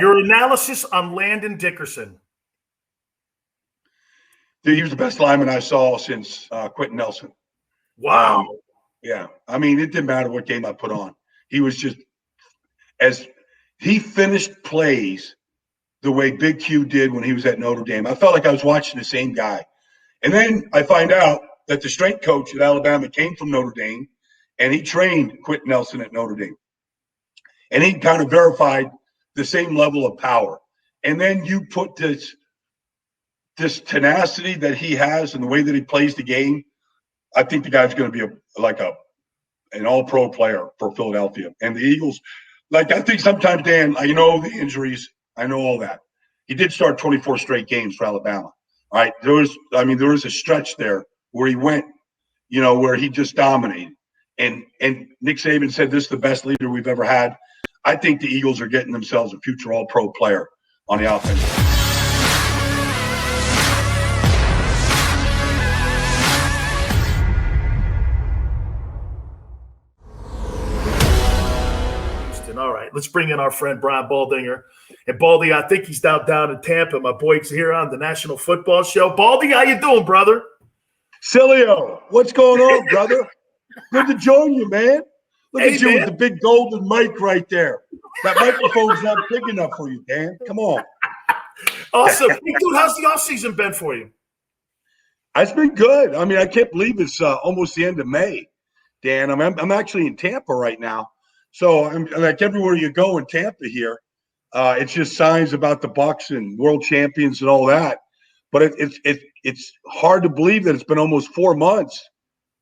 Your analysis on Landon Dickerson. Dude, he was the best lineman I saw since Quenton Nelson. Wow. Yeah. I mean, it didn't matter what game I put on. He was just as he finished plays the way Big Q did when he was at Notre Dame. I felt like I was watching the same guy. And then I find out that the strength coach at Alabama came from Notre Dame, and he trained Quenton Nelson at Notre Dame. And he kind of verified the same level of power. And then you put this tenacity that he has and the way that he plays the game. I think the guy's going to be an all-pro player for Philadelphia. And the Eagles, I think sometimes, Dan, I know the injuries. I know all that. He did start 24 straight games for Alabama. All right. There was a stretch there where he went, where he just dominated. And Nick Saban said this is the best leader we've ever had. I think the Eagles are getting themselves a future all-pro player on the offense. All right, let's bring in our friend Brian Baldinger. And Baldy, I think he's down in Tampa. My boy's here on the National Football Show. Baldy, how you doing, brother? Sileo, what's going on, brother? Good to join you, man. Look at you with the big golden mic right there. That microphone's not big enough for you, Dan. Come on. Awesome. Hey, dude, how's the offseason been for you? It's been good. I mean, I can't believe it's almost the end of May, Dan. I'm actually in Tampa right now. So I'm like everywhere you go in Tampa here, it's just signs about the Bucs and world champions and all that. But it's hard to believe that it's been almost 4 months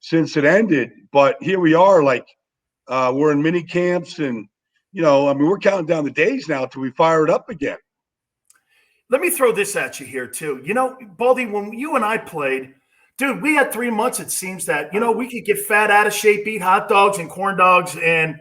since it ended. But here we are, we're in mini camps, and we're counting down the days now till we fire it up again. Let me throw this at you here too. Baldy, when you and I played, dude, we had 3 months. It seems that we could get fat, out of shape, eat hot dogs and corn dogs, and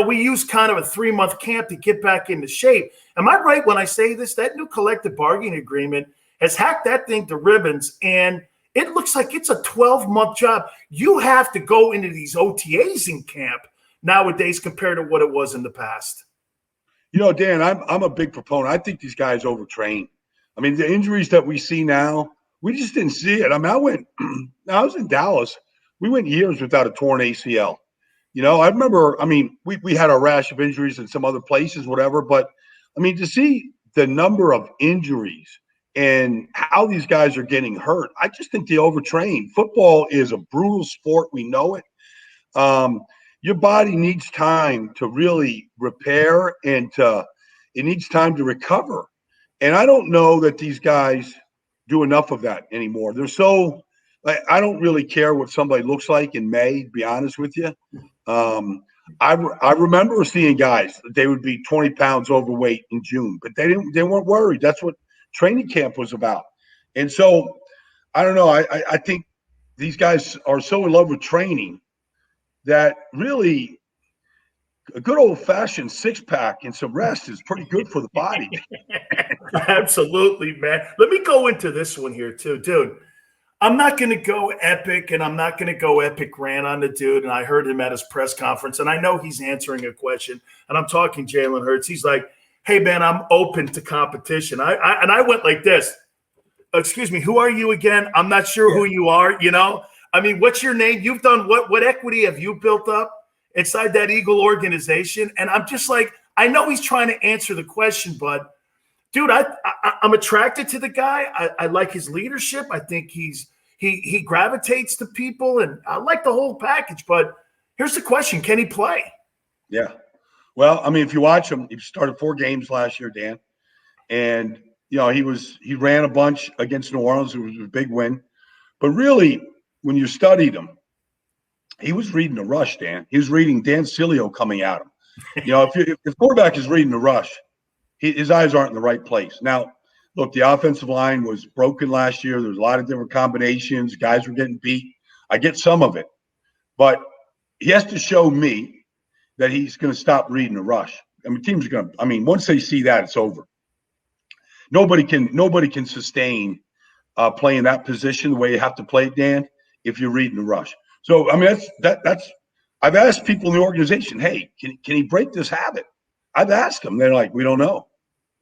we used kind of a 3-month camp to get back into shape. Am I right when I say this? That new collective bargaining agreement has hacked that thing to ribbons, and it looks like it's a 12-month job. You have to go into these OTAs in camp nowadays compared to what it was in the past. Dan, I'm a big proponent. I think these guys overtrain. I mean, the injuries that we see now, we just didn't see it. I mean, I was in Dallas. We went years without a torn ACL. I remember, we had a rash of injuries in some other places, whatever. But, to see the number of injuries and how these guys are getting hurt, I just think they overtrain. Football is a brutal sport. We know it. Your body needs time to really repair and it needs time to recover. And I don't know that these guys do enough of that anymore. They're so I don't really care what somebody looks like in May, to be honest with you. I remember seeing guys, they would be 20 pounds overweight in June, but they weren't worried. That's what training camp was about. And so I don't know. I think these guys are so in love with training that really a good old-fashioned six-pack and some rest is pretty good for the body. Absolutely, man. Let me go into this one here too, dude. I'm not going to go epic, and I'm not going to go epic rant on the dude. And I heard him at his press conference, and I know he's answering a question. And I'm talking Jalen Hurts. He's like, "Hey, man, I'm open to competition." I went like this. Excuse me, who are you again? I'm not sure who you are. What's your name? You've done what? What equity have you built up inside that Eagle organization? And I'm just like, I know he's trying to answer the question, but dude, I'm attracted to the guy. I like his leadership. I think he gravitates to people, and I like the whole package. But here's the question: can he play? Yeah. Well, if you watch him, he started 4 games last year, Dan, and he ran a bunch against New Orleans. It was a big win, but really, when you studied him, he was reading the rush, Dan. He was reading Dan Sileo coming at him. If quarterback is reading the rush, his eyes aren't in the right place. Now, look, the offensive line was broken last year. There was a lot of different combinations. Guys were getting beat. I get some of it. But he has to show me that he's going to stop reading the rush. Teams are going to – once they see that, it's over. Nobody can sustain playing that position the way you have to play it, Dan, if you're reading the rush. So, that's – I've asked people in the organization, hey, can he break this habit? I've asked them. They're like, we don't know.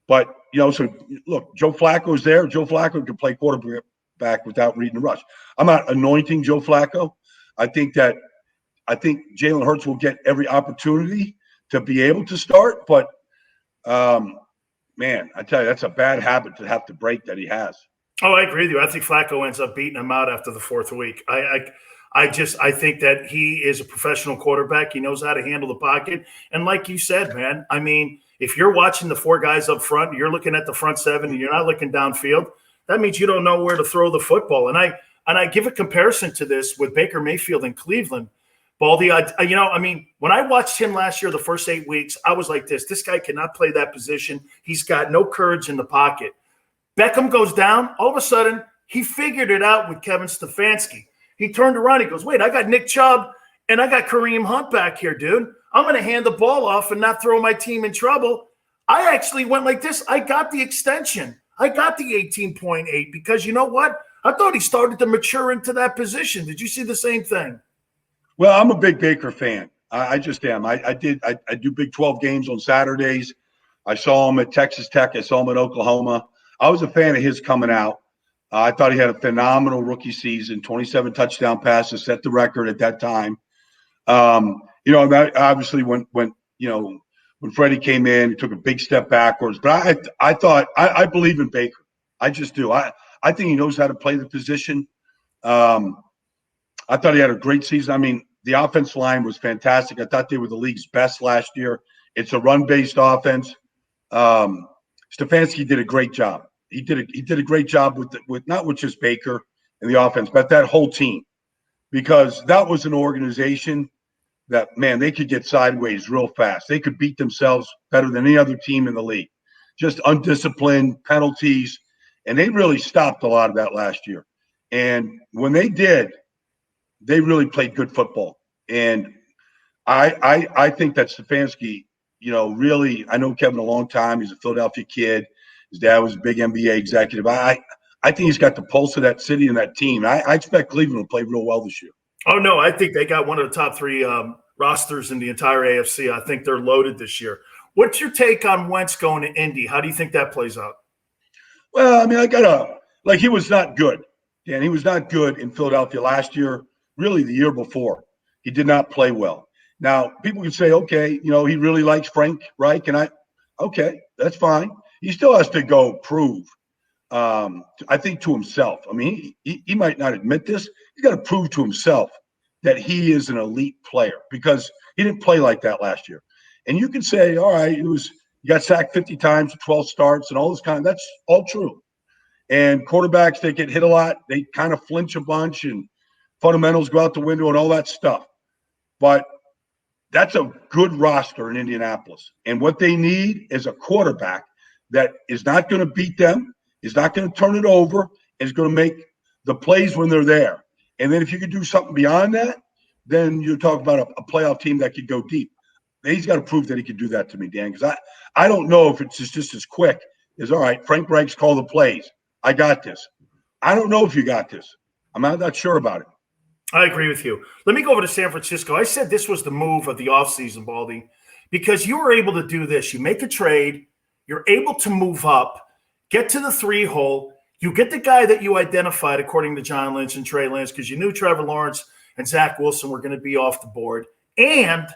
But, so look, Joe Flacco's there. Joe Flacco can play quarterback without reading the rush. I'm not anointing Joe Flacco. I think Jalen Hurts will get every opportunity to be able to start. But, man, I tell you, that's a bad habit to have to break that he has. Oh, I agree with you. I think Flacco ends up beating him out after the fourth week. I think that he is a professional quarterback. He knows how to handle the pocket. And like you said, man, I mean, if you're watching the four guys up front, you're looking at the front seven, and you're not looking downfield, that means you don't know where to throw the football. And I give a comparison to this with Baker Mayfield in Cleveland. Baldy, when I watched him last year, the first 8 weeks, I was like this. This guy cannot play that position. He's got no courage in the pocket. Beckham goes down. All of a sudden, he figured it out with Kevin Stefanski. He turned around. He goes, wait, I got Nick Chubb and I got Kareem Hunt back here, dude. I'm going to hand the ball off and not throw my team in trouble. I actually went like this. I got the extension. I got the 18.8 because you know what? I thought he started to mature into that position. Did you see the same thing? Well, I'm a big Baker fan. I just am. I do Big 12 games on Saturdays. I saw him at Texas Tech. I saw him at Oklahoma. I was a fan of his coming out. I thought he had a phenomenal rookie season, 27 touchdown passes, set the record at that time. That obviously when Freddie came in, he took a big step backwards. But I believe in Baker. I just do. I think he knows how to play the position. I thought he had a great season. I mean, the offensive line was fantastic. I thought they were the league's best last year. It's a run-based offense. Stefanski did a great job. He did a great job with not with just Baker and the offense, but that whole team, because that was an organization that, man, they could get sideways real fast. They could beat themselves better than any other team in the league. Just undisciplined, penalties, and they really stopped a lot of that last year. And when they did, they really played good football. And I think that Stefanski, really, I know Kevin a long time. He's a Philadelphia kid. His dad was a big NBA executive. I think he's got the pulse of that city and that team. I expect Cleveland to play real well this year. Oh, no, I think they got one of the top three rosters in the entire AFC. I think they're loaded this year. What's your take on Wentz going to Indy? How do you think that plays out? Well, I mean, he was not good. Dan, he was not good in Philadelphia last year, really the year before. He did not play well. Now, people can say, okay, he really likes Frank Reich, and okay, that's fine. He still has to go prove, I think, to himself. I mean, he might not admit this. He's got to prove to himself that he is an elite player, because he didn't play like that last year. And you can say, all right, he got sacked 50 times, 12 starts, and all this that's all true. And quarterbacks, they get hit a lot. They kind of flinch a bunch, and fundamentals go out the window and all that stuff. But that's a good roster in Indianapolis. And what they need is a quarterback that is not going to beat them, is not going to turn it over, and is going to make the plays when they're there. And then if you could do something beyond that, then you're talking about a playoff team that could go deep. He's got to prove that he could do that to me, Dan, because I don't know if it's just as quick as, all right, Frank Reich's call the plays. I got this. I don't know if you got this. I'm not sure about it. I agree with you. Let me go over to San Francisco. I said this was the move of the offseason, Baldy, because you were able to do this. You make a trade. You're able to move up, get to the 3-hole. You get the guy that you identified, according to John Lynch and Trey Lance, because you knew Trevor Lawrence and Zach Wilson were going to be off the board. And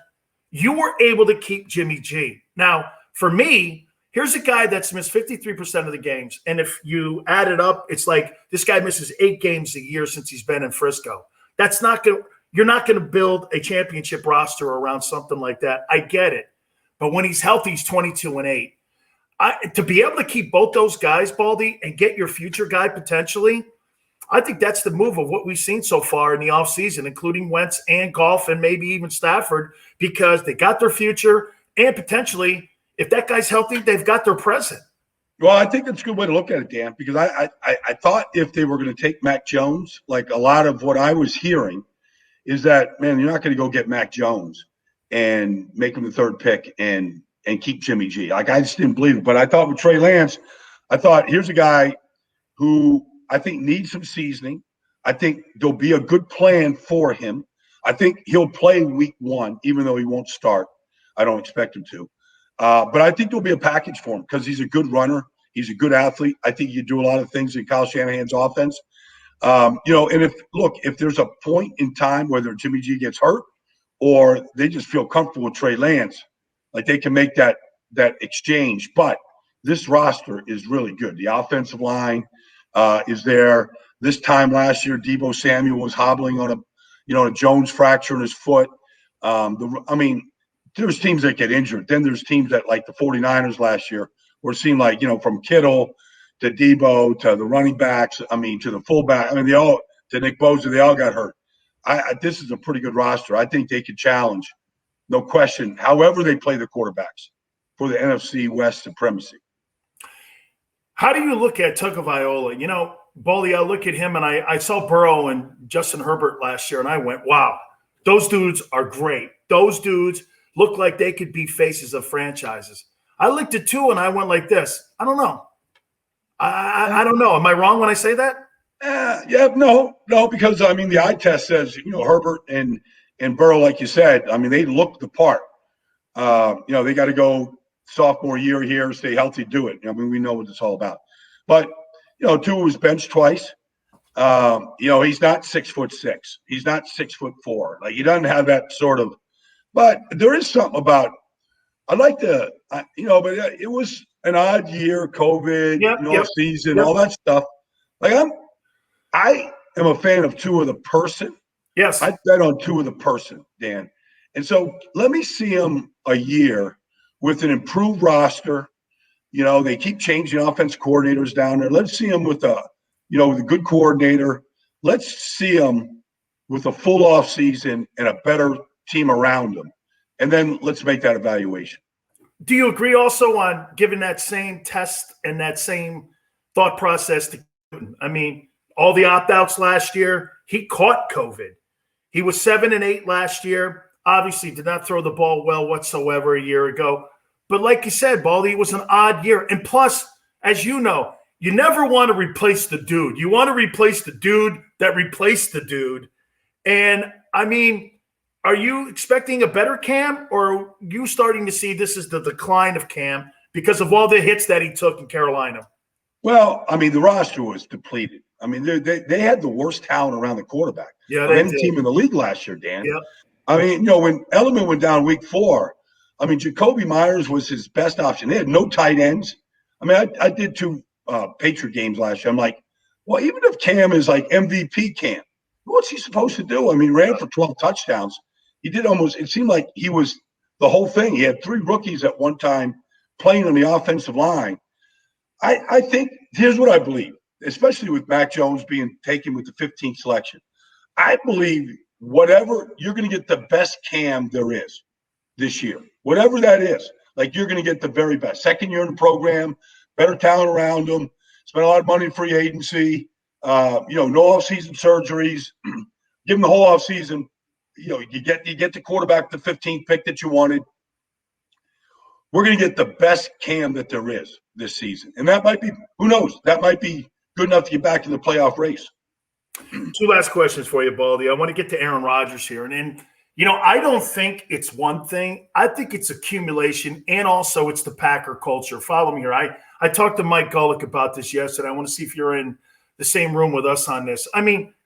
you were able to keep Jimmy G. Now, for me, here's a guy that's missed 53% of the games. And if you add it up, it's like this guy misses 8 games a year since he's been in Frisco. That's not going to – you're not going to build a championship roster around something like that. I get it. But when he's healthy, he's 22-8. To be able to keep both those guys, Baldy, and get your future guy potentially, I think that's the move of what we've seen so far in the offseason, including Wentz and Goff and maybe even Stafford, because they got their future and potentially, if that guy's healthy, they've got their present. Well, I think that's a good way to look at it, Dan, because I thought if they were going to take Mac Jones, like a lot of what I was hearing is that, man, you're not going to go get Mac Jones and make him the 3rd pick and keep Jimmy G. Like, I just didn't believe it. But I thought with Trey Lance, I thought here's a guy who I think needs some seasoning. I think there'll be a good plan for him. I think he'll play week 1, even though he won't start. I don't expect him to. But I think there'll be a package for him because he's a good runner. He's a good athlete. I think he can do a lot of things in Kyle Shanahan's offense. And if there's a point in time whether Jimmy G gets hurt or they just feel comfortable with Trey Lance, like they can make that exchange. But this roster is really good. The offensive line is there. This time last year, Deebo Samuel was hobbling on a Jones fracture in his foot. There's teams that get injured. Then there's teams that, like the 49ers last year, where it seemed like, from Kittle to Deebo to the running backs, to the fullback, they all, to Nick Bosa, they all got hurt. This is a pretty good roster. I think they could challenge, no question, however they play the quarterbacks for the NFC West supremacy. How do you look at Tagovailoa? Baldy, I look at him and I saw Burrow and Justin Herbert last year, and I went, wow, those dudes are great. Those dudes look like they could be faces of franchises. I looked at two and I went like this. I don't know. I don't know. Am I wrong when I say that? No, because the eye test says, Herbert and Burrow, like you said, they look the part. They got to go sophomore year here, stay healthy, do it. We know what it's all about. But Tua was benched twice. He's not 6'6". He's not 6'4". Like, he doesn't have that sort of. But there is something about. I'd like to, but it was an odd year, COVID, season, all that stuff. Like, I am a fan of Tua the person. Yes, I bet on Tua the person, Dan. And so let me see him a year with an improved roster. They keep changing offense coordinators down there. Let's see him with with a good coordinator. Let's see him with a full off season and a better team around him. And then let's make that evaluation. Do you agree also on giving that same test and that same thought process to Quenton? All the opt-outs last year, he caught COVID. He was 7-8 last year. Obviously did not throw the ball well whatsoever a year ago. But like you said, Baldy, it was an odd year. And plus, as you know, you never want to replace the dude. You want to replace the dude that replaced the dude. And, are you expecting a better Cam, or are you starting to see this is the decline of Cam because of all the hits that he took in Carolina? Well, the roster was depleted. They had the worst talent around the quarterback of any team in the league last year, Dan. Yeah. When Edelman went down week 4, Jacoby Myers was his best option. They had no tight ends. I did 2 Patriot games last year. I'm like, well, even if Cam is like MVP Cam, what's he supposed to do? Ran for 12 touchdowns. He did it seemed like he was the whole thing. He had 3 rookies at one time playing on the offensive line. I think here's what I believe, especially with Mac Jones being taken with the 15th selection. I believe whatever you're going to get the best Cam there is this year, whatever that is. Like, you're going to get the very best. Second year in the program, better talent around him, spent a lot of money in free agency, no offseason surgeries, give him the whole offseason. You get the quarterback, the 15th pick that you wanted. We're going to get the best Cam that there is this season. And that might be, who knows, that might be good enough to get back in the playoff race. 2 last questions for you, Baldy. I want to get to Aaron Rodgers here. And I don't think it's one thing. I think it's accumulation, and also it's the Packer culture. Follow me here. I talked to Mike Golick about this yesterday. I want to see if you're in the same room with us on this.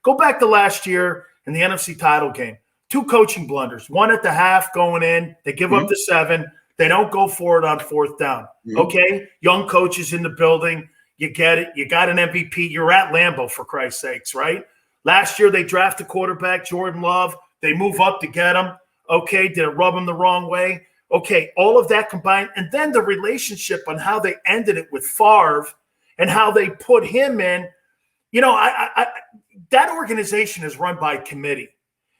Go back to last year in the NFC title game. 2 coaching blunders, one at the half going in. They give up the 7. They don't go for it on 4th down. Okay? Young coaches in the building. You get it. You got an MVP. You're at Lambeau, for Christ's sakes, right? Last year, they draft a quarterback, Jordan Love. They move up to get him. Okay, did it rub him the wrong way? Okay, all of that combined. And then the relationship on how they ended it with Favre and how they put him in. That organization is run by committee.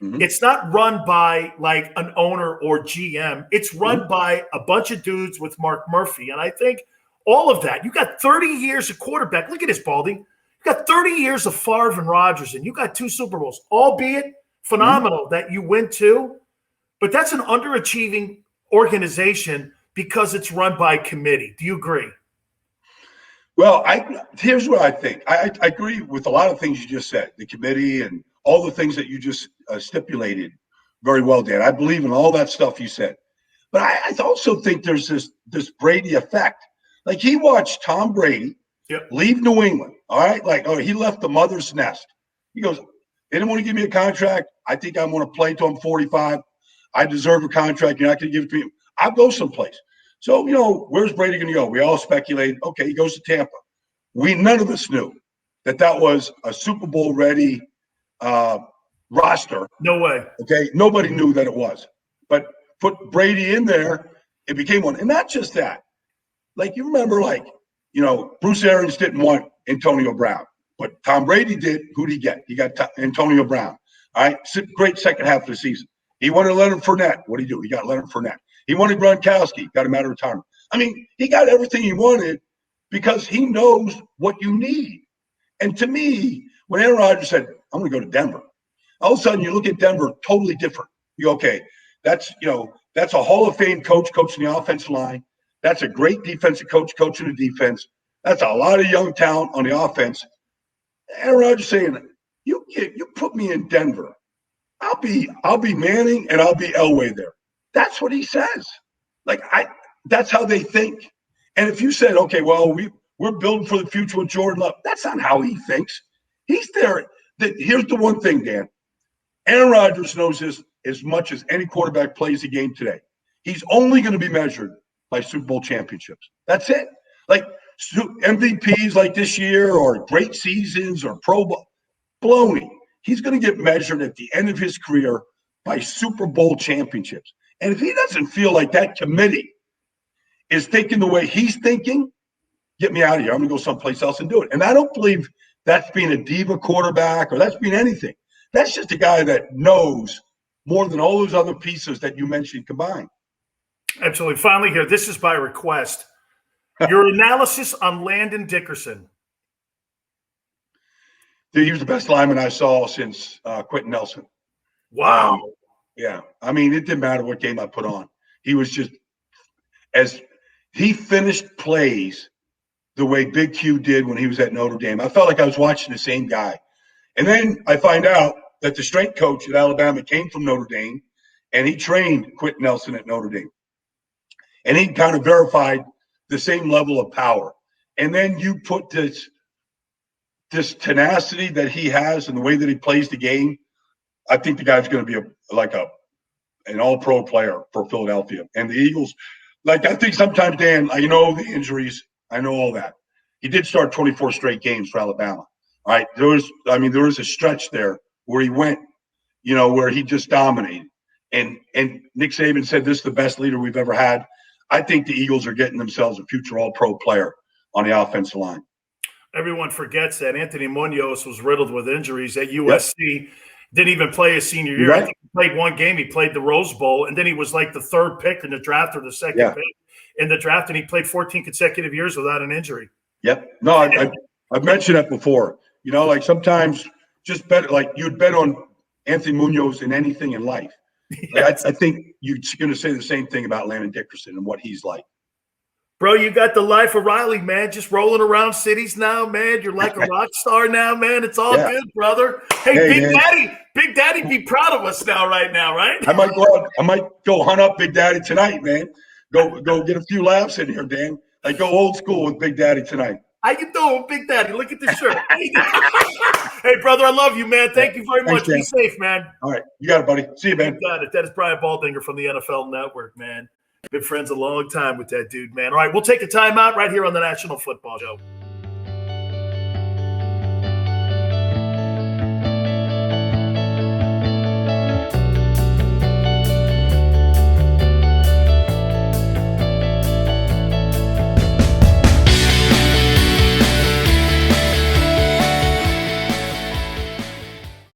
It's not run by like an owner or GM. It's run by a bunch of dudes with Mark Murphy. And I think all of that, you got 30 years of quarterback. Look at this, Baldy. You got 30 years of Favre and Rodgers, and you got 2 Super Bowls, albeit phenomenal that you win 2. But that's an underachieving organization because it's run by committee. Do you agree? Well, here's what I think. I agree with a lot of things you just said, the committee and all the things that you just stipulated very well, Dan. I believe in all that stuff you said. But I also think there's this Brady effect. Like he watched Tom Brady leave New England. All right. Like, oh, he left the mother's nest. He goes, they didn't want to give me a contract. I think I'm going to play till I'm 45. I deserve a contract. You're not going to give it to me. I'll go someplace. So, where's Brady going to go? We all speculate. Okay, he goes to Tampa. None of us knew that was a Super Bowl ready roster. No way. Okay, nobody knew that it was. But put Brady in there, it became one. And not just that. Like, you remember, Bruce Arians didn't want Antonio Brown, but Tom Brady did. Who did he get? He got Antonio Brown. All right, great second half of the season. He wanted Leonard Fournette. What did he do? He got Leonard Fournette. He wanted Gronkowski. Got him out of retirement. I mean, he got everything he wanted because he knows what you need. And to me, when Aaron Rodgers said, I'm going to go to Denver, all of a sudden you look at Denver totally different. You go, okay, that's a Hall of Fame coach coaching the offensive line. That's a great defensive coach coaching the defense. That's a lot of young talent on the offense. Aaron Rodgers saying, you put me in Denver, I'll be Manning and I'll be Elway there. That's what he says. That's how they think. And if you said, okay, well, we're building for the future with Jordan Love, that's not how he thinks. He's there. Here's the one thing, Dan. Aaron Rodgers knows this as much as any quarterback plays the game today. He's only going to be measured by Super Bowl championships. That's it. Like MVPs like this year or great seasons or Pro Bowl, baloney. He's going to get measured at the end of his career by Super Bowl championships. And if he doesn't feel like that committee is thinking the way he's thinking, get me out of here. I'm going to go someplace else and do it. And I don't believe that's being a diva quarterback or that's being anything. That's just a guy that knows more than all those other pieces that you mentioned combined. Absolutely. Finally here, this is by request. Your analysis on Landon Dickerson. Dude, he was the best lineman I saw since Quenton Nelson. Wow. Yeah. I mean, it didn't matter what game I put on. He was just as he finished plays the way Big Q did when he was at Notre Dame. I felt like I was watching the same guy. And then I find out that the strength coach at Alabama came from Notre Dame, and he trained Quenton Nelson at Notre Dame. And he kind of verified the same level of power. And then you put this tenacity that he has and the way that he plays the game, I think the guy's going to be an all-pro player for Philadelphia. And the Eagles, I think sometimes, Dan, I know the injuries. I know all that. He did start 24 straight games for Alabama. All right. There was a stretch there where he went, where he just dominated. And Nick Saban said this is the best leader we've ever had. I think the Eagles are getting themselves a future all-pro player on the offensive line. Everyone forgets that Anthony Munoz was riddled with injuries at USC. Yep. Didn't even play his senior year. Right. I think he played one game. He played the Rose Bowl, and then he was like the third pick in the draft or the second pick in the draft, and he played 14 consecutive years without an injury. Yep. No, I've mentioned that before. Sometimes just bet, you'd bet on Anthony Munoz in anything in life. Yes. I think you're going to say the same thing about Landon Dickerson and what he's like. Bro, you got the life of Riley, man. Just rolling around cities now, man. You're like a rock star now, man. It's all good, brother. Hey, Big Daddy, be proud of us now, right? I might go hunt up Big Daddy tonight, man. Go get a few laughs in here, Dan. Go old school with Big Daddy tonight. How you doing, Big Daddy? Look at this shirt. Hey, brother, I love you, man. Thank you very much. Dan. Be safe, man. All right. You got it, buddy. See you, man. You got it. That is Brian Baldinger from the NFL Network, man. Been friends a long time with that dude, man. All right, we'll take a timeout right here on the National Football Show.